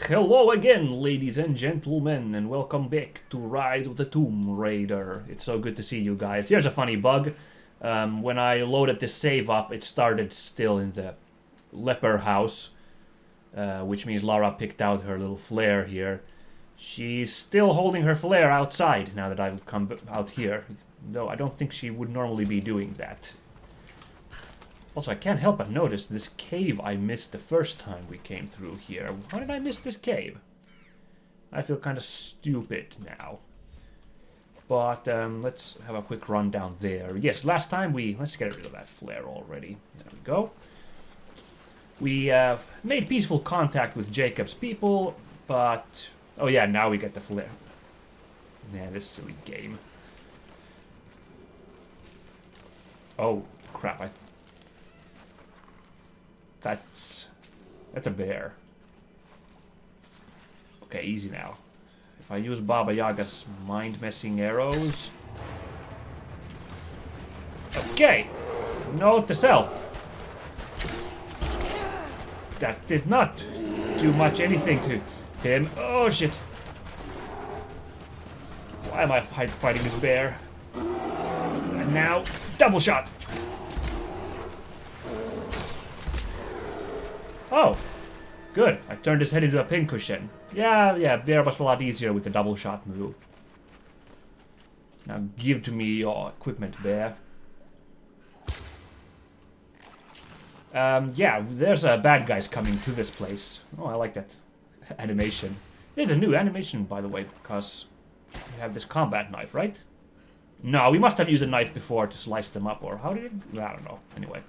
Hello again, ladies and gentlemen, and welcome back to Rise of the Tomb Raider. It's so good to see you guys. Here's a funny bug. When I loaded this save up, it started still in the leper house, which means Lara picked out her little flare here. She's still holding her flare outside now that I've come out here, though I don't think she would normally be doing that. Also, I can't help but notice this cave I missed the first time we came through here. Why did I miss this cave? I feel kind of stupid now. But let's have a quick run down there. Yes, last time let's get rid of that flare already. There we go. We made peaceful contact with Jacob's people, but... Oh yeah, now we get the flare. Man, this silly game. Oh, crap. That's a bear. Okay, easy now. If I use Baba Yaga's mind-messing arrows... Okay! Note to self. That did not do much anything to him. Oh, shit. Why am I fighting this bear? And now, double shot! Oh, good. I turned his head into a pincushion. Yeah, bear was a lot easier with the double shot move. Now give to me your equipment, bear. Yeah, there's bad guys coming to this place. Oh, I like that animation. There's a new animation, by the way, because we have this combat knife, right? No, we must have used a knife before to slice them up, or how did it? I don't know. Anyway.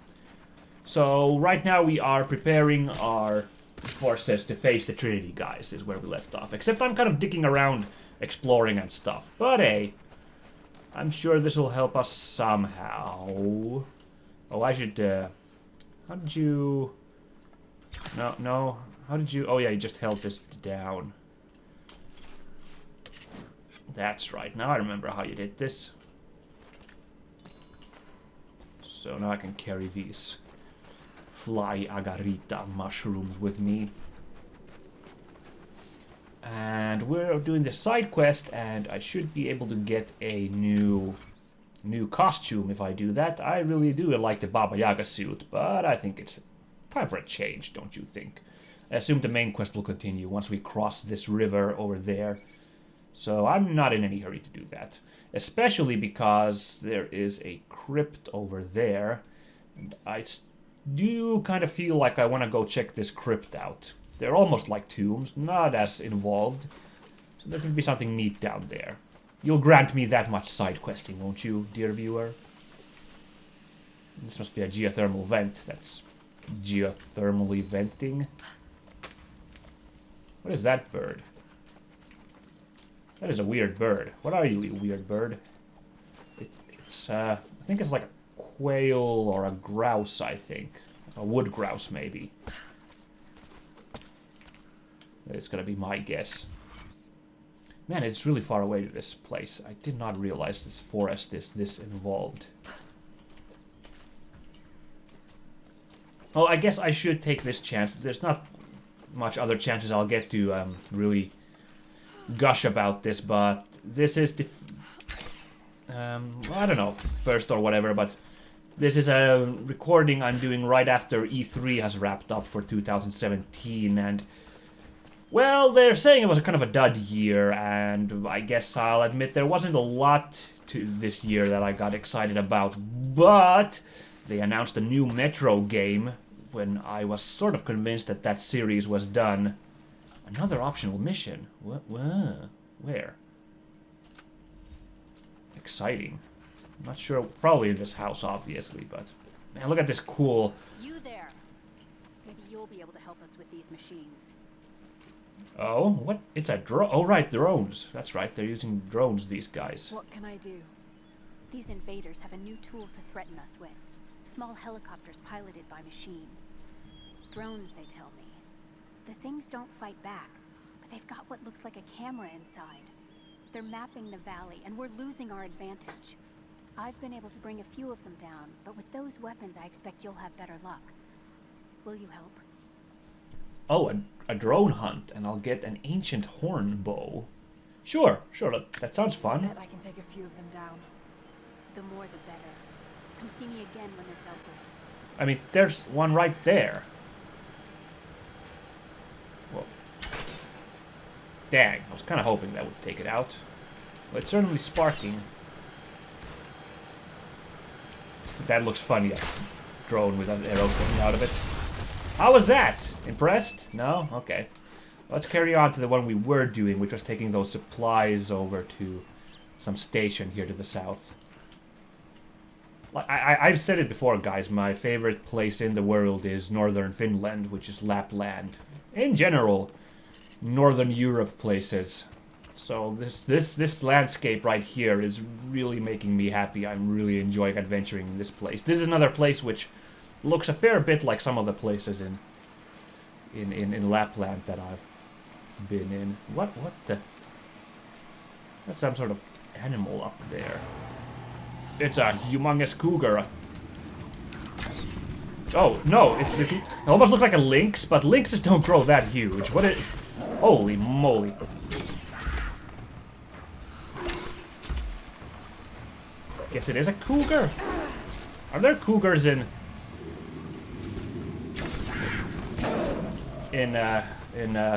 So, right now we are preparing our forces to face the Trinity guys, is where we left off. Except I'm kind of digging around, exploring and stuff. But hey, I'm sure this will help us somehow. Oh, I should, how did you... No, how did you... Oh yeah, you just held this down. That's right, now I remember how you did this. So now I can carry these fly agarita mushrooms with me. And we're doing the side quest, and I should be able to get a new costume if I do that. I really do like the Baba Yaga suit, but I think it's time for a change, don't you think? I assume the main quest will continue once we cross this river over there. So I'm not in any hurry to do that. Especially because there is a crypt over there. And I do kind of feel like I want to go check this crypt out. They're almost like tombs, not as involved. So there could be something neat down there. You'll grant me that much side questing, won't you, dear viewer? This must be a geothermal vent that's geothermally venting. What is that bird? That is a weird bird. What are you, you weird bird? It's I think it's like a quail or a grouse, I think. A wood grouse, maybe. It's gonna be my guess. Man, it's really far away to this place. I did not realize this forest is this involved. Well, I guess I should take this chance. There's not much other chances I'll get to really gush about this, but this is the... I don't know, first or whatever, but this is a recording I'm doing right after E3 has wrapped up for 2017, and... Well, they're saying it was a kind of a dud year, and I guess I'll admit there wasn't a lot to this year that I got excited about, but they announced a new Metro game when I was sort of convinced that that series was done. Another optional mission. What? Where? Exciting. I'm not sure. Probably in this house, obviously, but... Man, look at this cool... You there. Maybe you'll be able to help us with these machines. Oh, what? It's a drone. Oh, right, drones. That's right, they're using drones, these guys. What can I do? These invaders have a new tool to threaten us with. Small helicopters piloted by machine. Drones, they tell me. The things don't fight back, but they've got what looks like a camera inside. They're mapping the valley, and we're losing our advantage. I've been able to bring a few of them down, but with those weapons I expect you'll have better luck. Will you help? Oh, a drone hunt, and I'll get an ancient horn bow. Sure, that sounds fun. Bet I can take a few of them down. The more the better. Come see me again when they're dealt with. I mean, there's one right there. Whoa. Dang, I was kind of hoping that would take it out. Well, it's certainly sparking. That looks funny, a drone with an arrow coming out of it. How was that? Impressed? No? Okay. Let's carry on to the one we were doing, which was taking those supplies over to some station here to the south. I've said it before, guys. My favorite place in the world is northern Finland, which is Lapland. In general, northern Europe places. So this landscape right here is really making me happy. I'm really enjoying adventuring in this place. This is another place which looks a fair bit like some of the places in Lapland that I've been in. What the? That's some sort of animal up there. It's a humongous cougar. Oh no! It almost looks like a lynx, but lynxes don't grow that huge. What it? Holy moly! Guess it is a cougar. Are there cougars in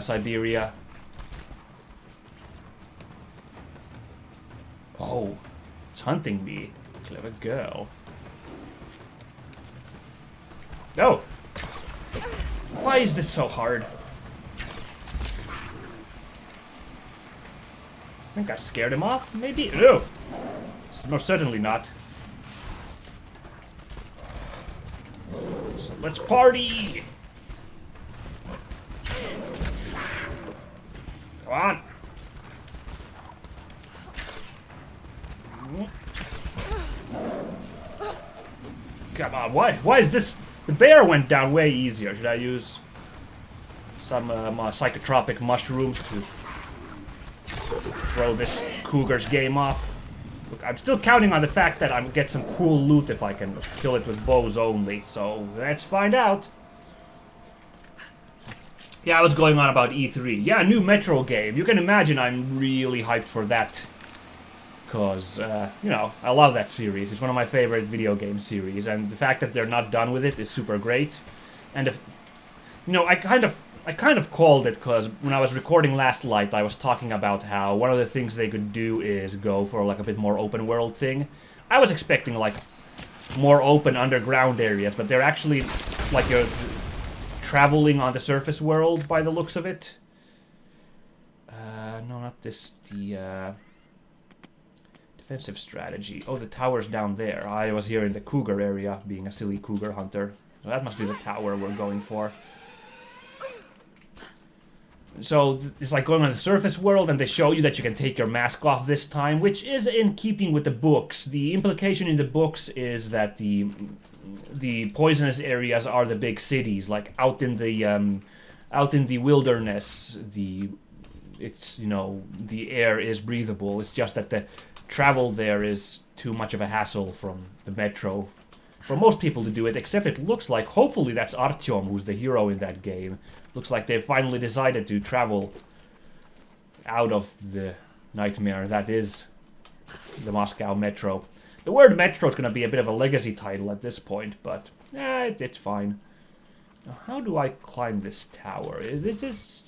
Siberia? Oh, it's hunting me. Clever girl. No! Why is this so hard? I think I scared him off, maybe? No! No, certainly not. So let's party! Come on! Come on, why is this... The bear went down way easier. Should I use some psychotropic mushrooms to throw this cougar's game off? Look, I'm still counting on the fact that I'll get some cool loot if I can kill it with bows only. So, let's find out. Yeah, I was going on about E3. Yeah, new Metro game. You can imagine I'm really hyped for that. Because, you know, I love that series. It's one of my favorite video game series. And the fact that they're not done with it is super great. And, if, you know, I kind of called it because when I was recording Last Light, I was talking about how one of the things they could do is go for like a bit more open world thing. I was expecting like more open underground areas, but they're actually like you're traveling on the surface world by the looks of it. No, not this. The defensive strategy. Oh, the tower's down there. I was here in the cougar area, being a silly cougar hunter. So that must be the tower we're going for. So it's like going on the surface world, and they show you that you can take your mask off this time, which is in keeping with the books. The implication in the books is that the poisonous areas are the big cities, like out in the wilderness. It's, you know, the air is breathable. It's just that the travel there is too much of a hassle from the metro for most people to do it, except it looks like, hopefully that's Artyom, who's the hero in that game. Looks like they've finally decided to travel out of the nightmare that is the Moscow Metro. The word Metro is going to be a bit of a legacy title at this point, but it's fine. Now, how do I climb this tower? This is...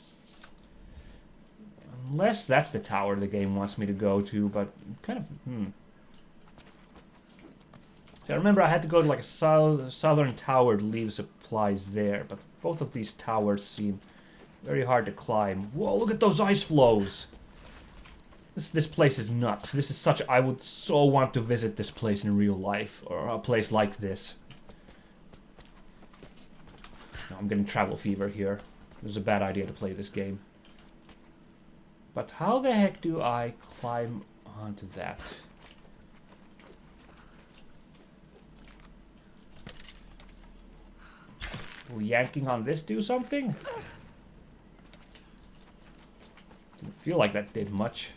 Unless that's the tower the game wants me to go to, but kind of... So I remember I had to go to like a southern tower to leave supplies there, but both of these towers seem very hard to climb. Whoa, look at those ice flows! This place is nuts. This is such... I would so want to visit this place in real life, or a place like this. No, I'm getting travel fever here. It was a bad idea to play this game. But how the heck do I climb onto that? Will yanking on this do something? Didn't feel like that did much.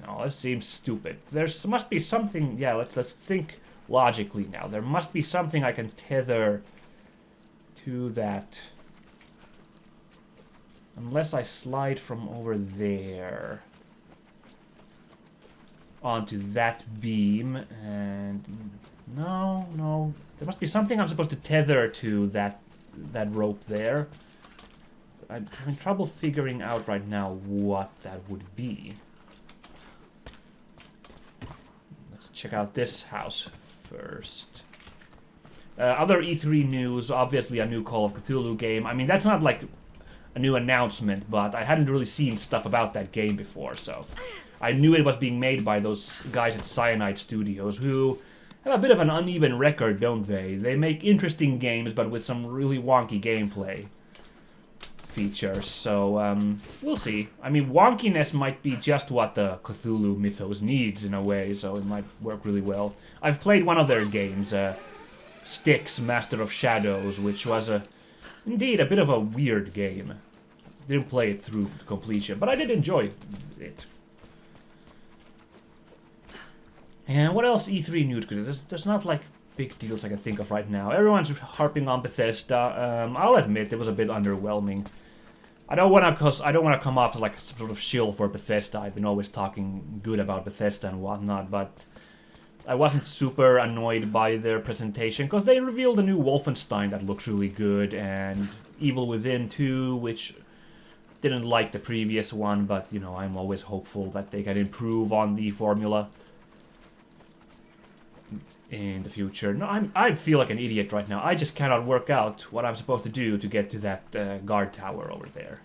No, this seems stupid. There must be something. Yeah, let's think logically now. There must be something I can tether to that. Unless I slide from over there onto that beam, and no, there must be something I'm supposed to tether to that rope there. I'm having trouble figuring out right now what that would be. Let's check out this house first. Other E3 news, obviously a new Call of Cthulhu game. I mean, that's not like a new announcement, but I hadn't really seen stuff about that game before, so I knew it was being made by those guys at Cyanide Studios, who have a bit of an uneven record, don't they? They make interesting games, but with some really wonky gameplay features, so we'll see. I mean, wonkiness might be just what the Cthulhu mythos needs in a way, so it might work really well. I've played one of their games, Styx, Master of Shadows, which was indeed a bit of a weird game. Didn't play it through completion, but I did enjoy it. And what else E3 news? There's not like big deals I can think of right now. Everyone's harping on Bethesda. I'll admit it was a bit underwhelming. I don't want to come off as like some sort of shill for Bethesda. I've been always talking good about Bethesda and whatnot, but I wasn't super annoyed by their presentation because they revealed a new Wolfenstein that looks really good, and Evil Within 2, which didn't like the previous one, but you know, I'm always hopeful that they can improve on the formula in the future. No, I feel like an idiot right now. I just cannot work out what I'm supposed to do to get to that guard tower over there.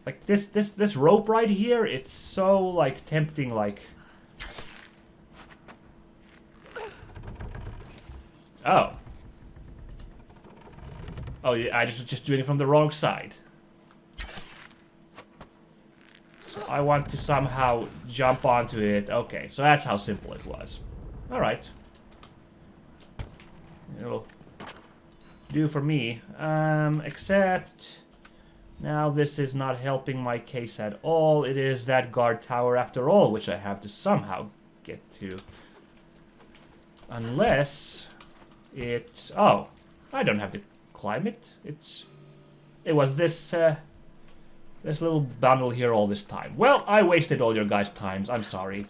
Like this rope right here, it's so like tempting. Like, oh, yeah, I just doing it from the wrong side. I want to somehow jump onto it. Okay, so that's how simple it was. Alright. It'll do for me. Except now this is not helping my case at all. It is that guard tower after all, which I have to somehow get to. Unless it's... oh, I don't have to climb it. It was this... this little bundle here all this time. Well, I wasted all your guys' times. I'm sorry.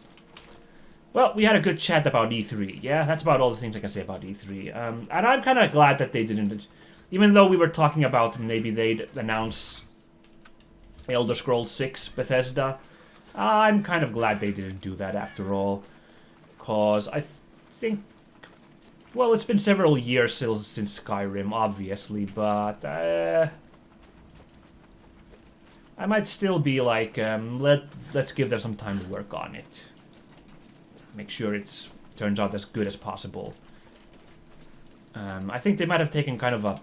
Well, we had a good chat about E3. Yeah, that's about all the things I can say about E3. And I'm kind of glad that they didn't... even though we were talking about maybe they'd announce Elder Scrolls 6 Bethesda, I'm kind of glad they didn't do that after all. Because I think... well, it's been several years since Skyrim, obviously, but... I might still be like, let's give them some time to work on it. Make sure it turns out as good as possible. I think they might have taken kind of a...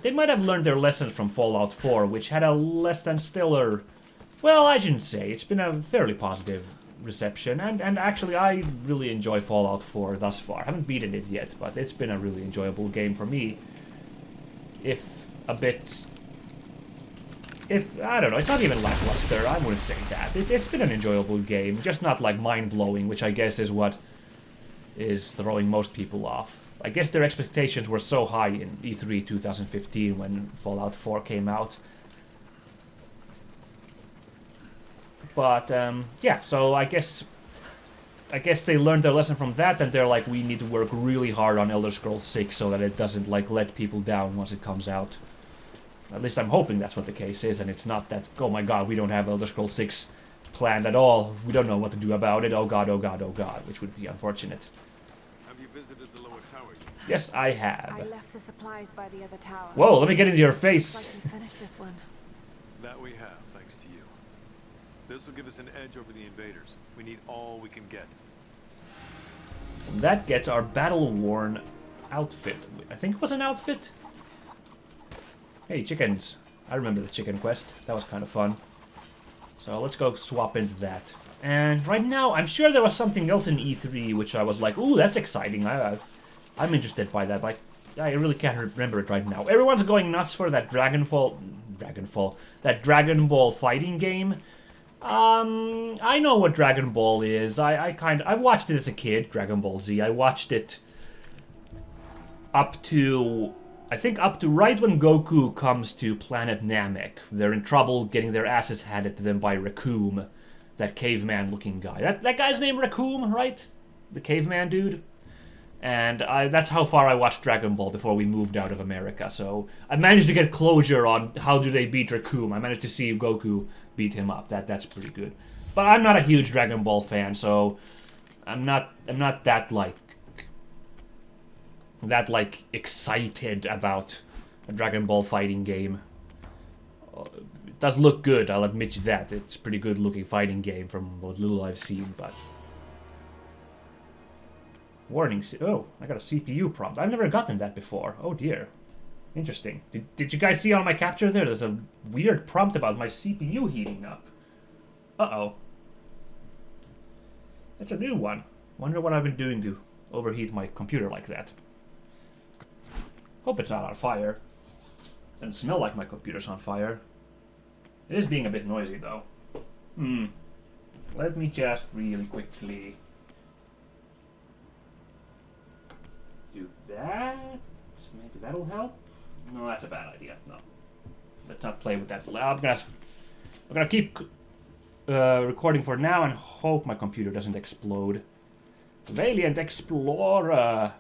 they might have learned their lessons from Fallout 4, which had a less than stellar... well, I shouldn't say. It's been a fairly positive reception. And actually, I really enjoy Fallout 4 thus far. I haven't beaten it yet, but it's been a really enjoyable game for me. If a bit... I don't know, it's not even lackluster, I wouldn't say that. It's been an enjoyable game, just not like mind-blowing, which I guess is what is throwing most people off. I guess their expectations were so high in E3 2015 when Fallout 4 came out. But, yeah, so I guess they learned their lesson from that, and they're like, we need to work really hard on Elder Scrolls 6 so that it doesn't, like, let people down once it comes out. At least I'm hoping that's what the case is, and it's not that, oh my god, we don't have Elder Scrolls 6 planned at all. We don't know what to do about it. Oh god, oh god, oh god, which would be unfortunate. Have you visited the lower tower yet? Yes, I have. I left the supplies by the other tower. Whoa, let me get into your face. Looks like you finished this one. That we have, thanks to you. This will give us an edge over the invaders. We need all we can get. That gets our battle-worn outfit. I think it was an outfit? Hey, chickens. I remember the chicken quest. That was kind of fun. So let's go swap into that. And right now, I'm sure there was something else in E3 which I was like, ooh, that's exciting. I'm interested by that, but I really can't remember it right now. Everyone's going nuts for that Dragon Ball fighting game. I know what Dragon Ball is. I watched it as a kid, Dragon Ball Z. I watched it up to, I think up to right when Goku comes to planet Namek. They're in trouble getting their asses handed to them by Raccoon, that caveman looking guy. That guy's name Raccoon, right? The caveman dude? And that's how far I watched Dragon Ball before we moved out of America. So I managed to get closure on how do they beat Raccoon. I managed to see Goku beat him up. That's pretty good. But I'm not a huge Dragon Ball fan, so I'm not that excited about a Dragon Ball fighting game. It does look good, I'll admit you that. It's a pretty good looking fighting game from what little I've seen, but warning, oh, I got a CPU prompt. I've never gotten that before. Oh dear. Interesting. Did you guys see on my capture there? There's a weird prompt about my CPU heating up. Uh-oh. That's a new one. Wonder what I've been doing to overheat my computer like that. Hope it's not on fire. Doesn't smell like my computer's on fire. It is being a bit noisy though. Let me just really quickly do that. Maybe that'll help. No, that's a bad idea. No, let's not play with that. I'm gonna keep recording for now and hope my computer doesn't explode. Valiant Explorer.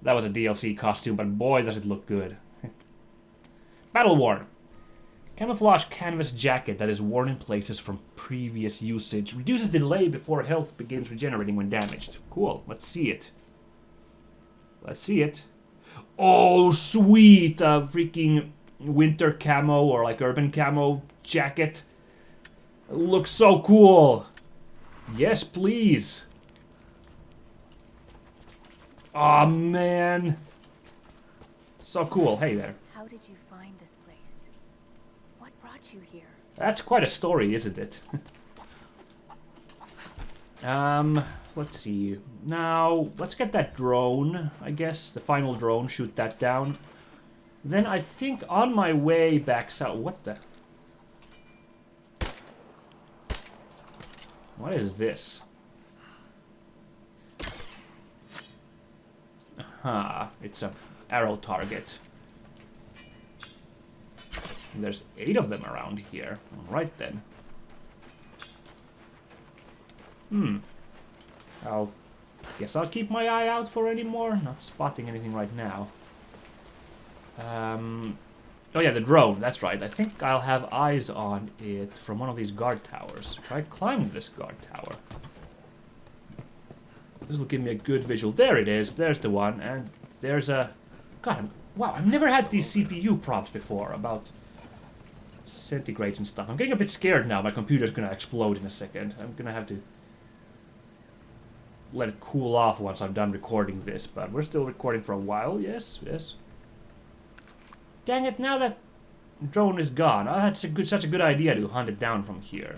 That was a DLC costume, but boy does it look good. Battle worn. Camouflage canvas jacket that is worn in places from previous usage. Reduces delay before health begins regenerating when damaged. Cool, let's see it. Let's see it. Oh, sweet! A freaking winter camo or like urban camo jacket. It looks so cool. Yes, please. Aw, man. So cool. Hey there. How did you find this place? What brought you here? That's quite a story, isn't it? Let's see. Now, let's get that drone, I guess. The final drone, shoot that down. Then I think on my way back south... What the... What is this? Aha, it's a arrow target. And there's 8 of them around here. Alright then. Guess I'll keep my eye out for any more. Not spotting anything right now. Oh yeah, the drone, that's right. I think I'll have eyes on it from one of these guard towers. If I climb this guard tower. This will give me a good visual. There it is, there's the one, and there's a... God, wow, I've never had these CPU prompts before about centigrades and stuff. I'm getting a bit scared now. My computer's gonna explode in a second. I'm gonna have to let it cool off once I'm done recording this, but we're still recording for a while. Yes, yes. Dang it, now that drone is gone. Oh, that's such a good idea to hunt it down from here.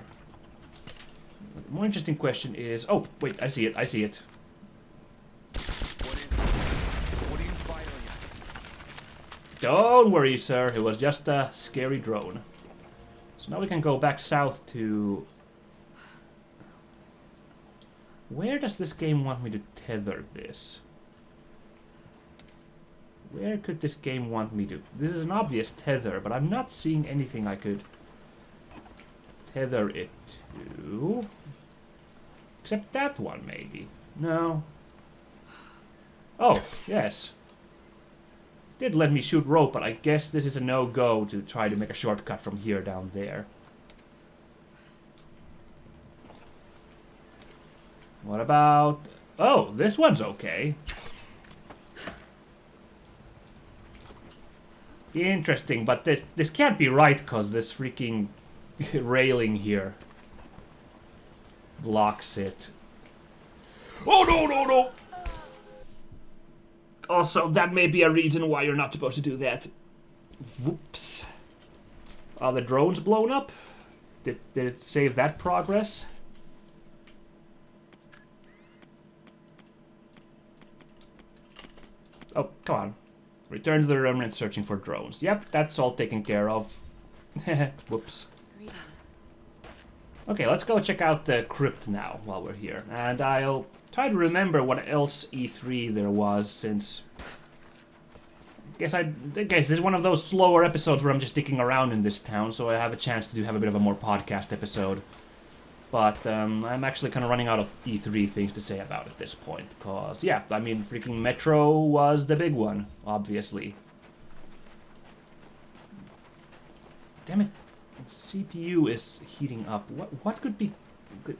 The more interesting question is... Oh, wait, I see it, I see it. What are you firing at? Don't worry, sir. It was just a scary drone. So now we can go back south to... Where does this game want me to tether this? Where could this game want me to... This is an obvious tether, but I'm not seeing anything I could tether it to. Except that one, maybe. No. Oh, yes. Did let me shoot rope, but I guess this is a no-go to try to make a shortcut from here down there. What about... Oh, this one's okay. Interesting, but this can't be right because this freaking railing here blocks it. Oh, no, no, no! Also, that may be a reason why you're not supposed to do that. Whoops. Are the drones blown up? Did it save that progress? Oh, come on. Return to the Remnants searching for drones. Yep, that's all taken care of. Whoops. Greetings. Okay, let's go check out the crypt now while we're here. And I'll try to remember what else E3 there was, since... I guess this is one of those slower episodes where I'm just dicking around in this town, so I have a chance to have a bit of a more podcast episode. But I'm actually kind of running out of E3 things to say about at this point. Because, yeah, I mean, freaking Metro was the big one, obviously. Damn it. The CPU is heating up. What could be...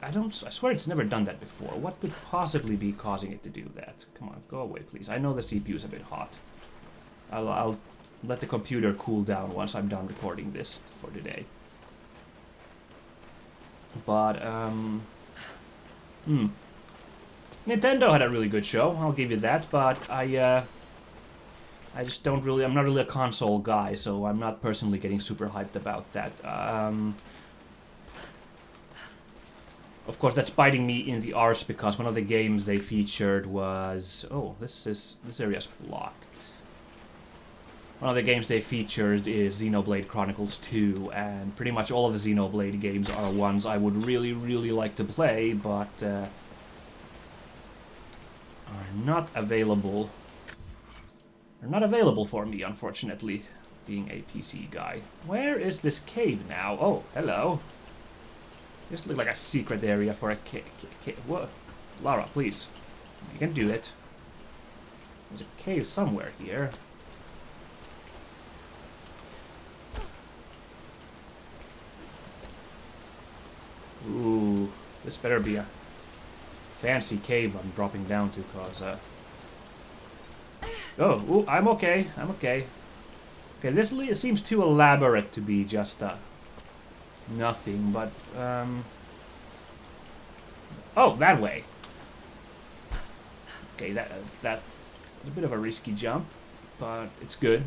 I swear it's never done that before. What could possibly be causing it to do that? Come on, go away, please. I know the CPU is a bit hot. I'll let the computer cool down once I'm done recording this for today. But, Nintendo had a really good show, I'll give you that, but I just don't really... I'm not really a console guy, so I'm not personally getting super hyped about that. Of course, that's biting me in the arse, because one of the games they featured was... Oh, this area's blocked. One of the games they featured is Xenoblade Chronicles 2, and pretty much all of the Xenoblade games are ones I would really, really like to play, but are not available. They're not available for me, unfortunately, being a PC guy. Where is this cave now? Oh, hello. This looks like a secret area for a cave. What? Lara, please. You can do it. There's a cave somewhere here. Ooh, this better be a fancy cave I'm dropping down to, cause, Oh, ooh, I'm okay, I'm okay. Okay, this seems too elaborate to be just, nothing, but, Oh, that way. Okay, that's a bit of a risky jump, but it's good.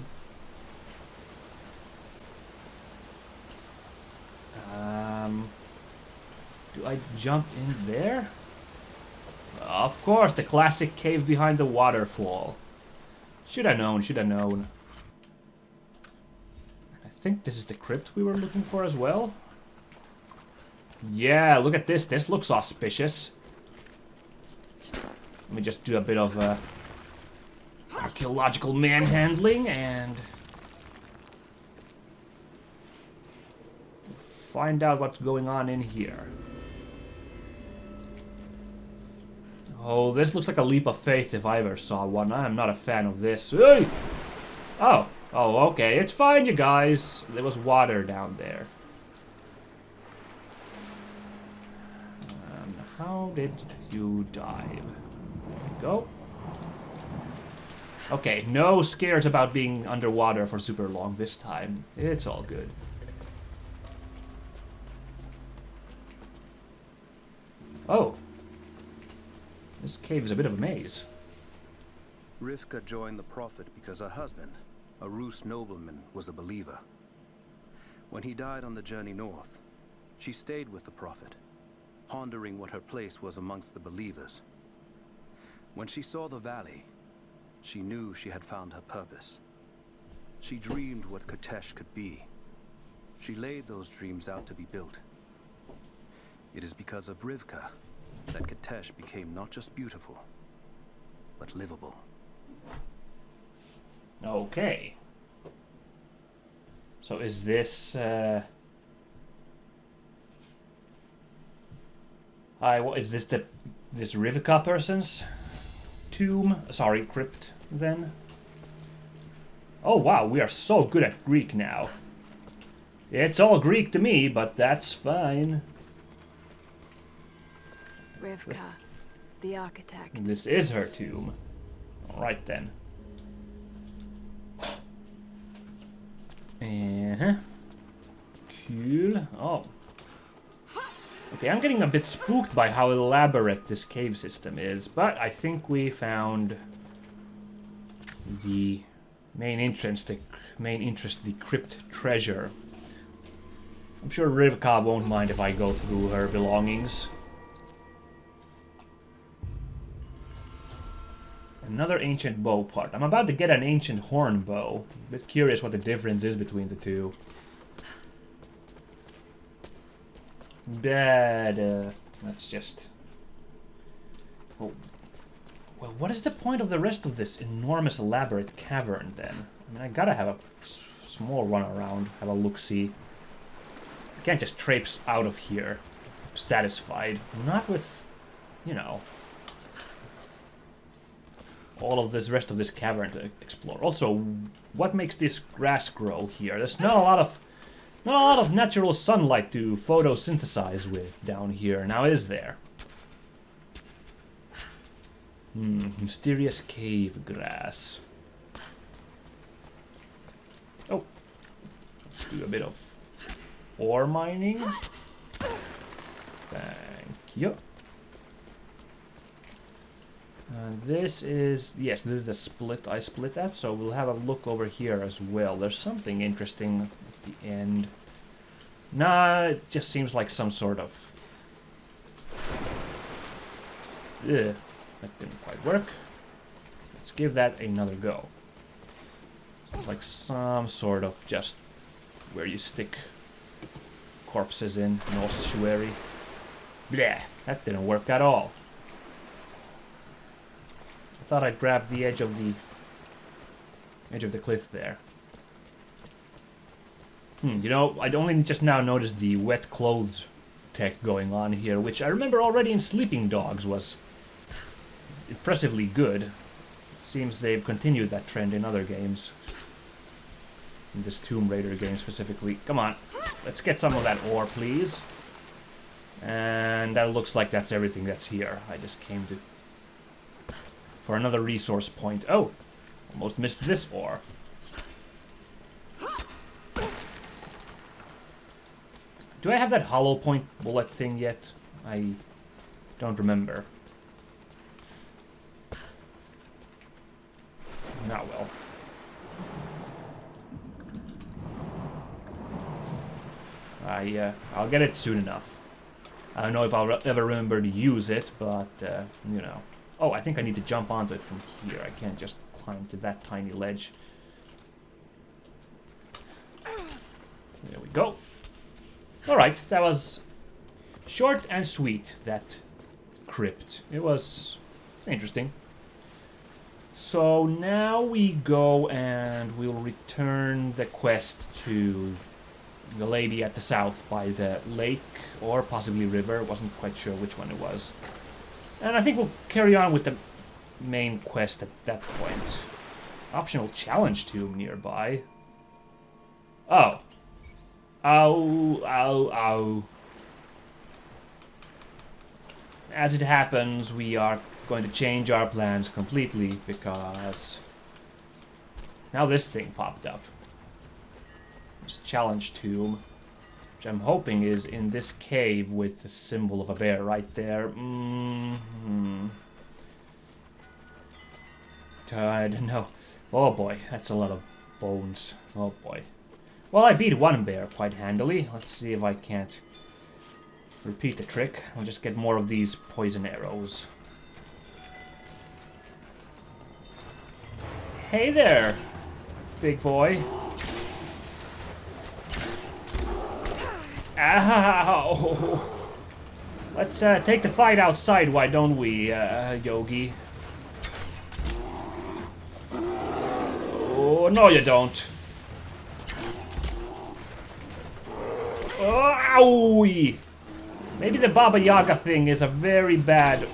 Do I jump in there? Of course, the classic cave behind the waterfall. Should have known, should have known. I think this is the crypt we were looking for as well. Yeah, look at this. This looks auspicious. Let me just do a bit of archaeological manhandling and find out what's going on in here. Oh, this looks like a leap of faith if I ever saw one. I am not a fan of this. Hey! Oh, okay. It's fine, you guys. There was water down there. How did you dive? There we go. Okay, no scares about being underwater for super long this time. It's all good. Oh. This cave is a bit of a maze. Rivka joined the Prophet because her husband, a Rus nobleman, was a believer. When he died on the journey north, she stayed with the Prophet, pondering what her place was amongst the believers. When she saw the valley, she knew she had found her purpose. She dreamed what Katesh could be. She laid those dreams out to be built. It is because of Rivka that Katesh became not just beautiful, but livable. Okay. So is this, what is this this Rivka person's tomb? Sorry, crypt, then? Oh wow, we are so good at Greek now. It's all Greek to me, but that's fine. Rivka, the architect. This is her tomb. Alright then. Cool. Oh. Okay, I'm getting a bit spooked by how elaborate this cave system is, but I think we found the main entrance, the crypt treasure. I'm sure Rivka won't mind if I go through her belongings. Another ancient bow part. I'm about to get an ancient horn bow. A bit curious what the difference is between the two. But let's just... Oh. Well, what is the point of the rest of this enormous elaborate cavern then? I mean, I gotta have a small run around, have a look-see. I can't just traipse out of here satisfied. Not with, you know, all of this rest of this cavern to explore. Also, what makes this grass grow here? There's not a lot of natural sunlight to photosynthesize with down here. Now, is there? Mysterious cave grass. Oh, let's do a bit of ore mining. Thank you. This is, yes, this is the split I split at, so we'll have a look over here as well. There's something interesting at the end. Nah, it just seems like some sort of... Ugh, that didn't quite work. Let's give that another go. Like some sort of just where you stick corpses in, an ossuary. Bleh, that didn't work at all. I thought I'd grab the edge of the cliff there. You know, I'd only just now noticed the wet clothes tech going on here, which I remember already in Sleeping Dogs was impressively good. It seems they've continued that trend in other games. In this Tomb Raider game specifically. Come on, let's get some of that ore, please. And that looks like that's everything that's here. I just came to... for another resource point. Oh! Almost missed this ore. Do I have that hollow point bullet thing yet? I don't remember. Not well. I'll get it soon enough. I don't know if I'll ever remember to use it, but, you know. Oh, I think I need to jump onto it from here. I can't just climb to that tiny ledge. There we go. Alright, that was short and sweet, that crypt. It was interesting. So now we go and we'll return the quest to the lady at the south by the lake, or possibly river. Wasn't quite sure which one it was. And I think we'll carry on with the main quest at that point. Optional challenge tomb nearby. Oh. Ow, ow, ow. As it happens, we are going to change our plans completely because now this thing popped up. This challenge tomb, which I'm hoping is in this cave with the symbol of a bear right there. I don't know. Oh boy, that's a lot of bones. Oh boy. Well, I beat one bear quite handily. Let's see if I can't repeat the trick. I'll just get more of these poison arrows. Hey there, big boy. Ow! Let's take the fight outside, why don't we, Yogi? Oh, no you don't. Oh, owie! Maybe the Baba Yaga thing is a very bad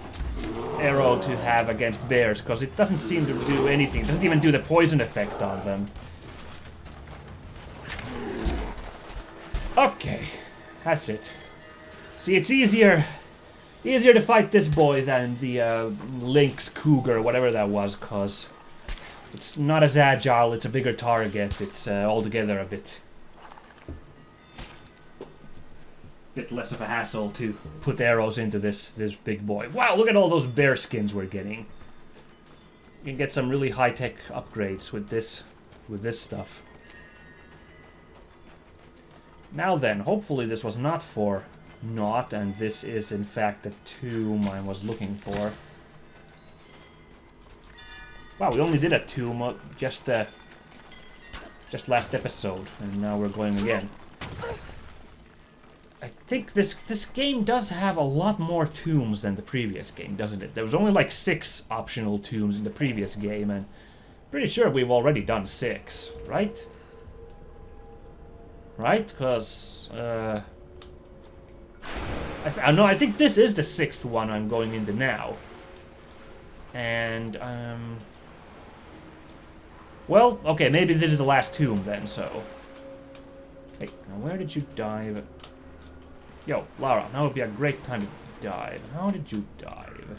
arrow to have against bears, because it doesn't seem to do anything. It doesn't even do the poison effect on them. Okay, that's it. See, it's easier to fight this boy than the Lynx Cougar, whatever that was, because it's not as agile, it's a bigger target, it's altogether a bit less of a hassle to put arrows into this big boy. Wow, look at all those bear skins we're getting. You can get some really high-tech upgrades with this stuff. Now then, hopefully this was not for naught, and this is in fact the tomb I was looking for. Wow, we only did a tomb just last episode, and now we're going again. I think this game does have a lot more tombs than the previous game, doesn't it? There was only like 6 optional tombs in the previous game, and pretty sure we've already done 6, right? Right? Because I think this is the 6th one I'm going into now, and well, okay, maybe this is the last tomb then. So, hey, now where did you dive? Yo, Lara, now would be a great time to dive. How did you dive?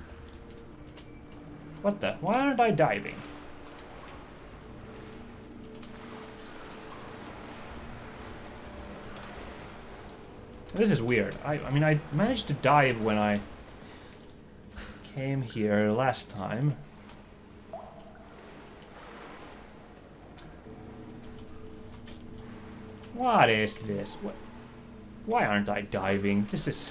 What the? Why aren't I diving? This is weird. I mean, I managed to dive when I came here last time. What is this? What? Why aren't I diving? This is...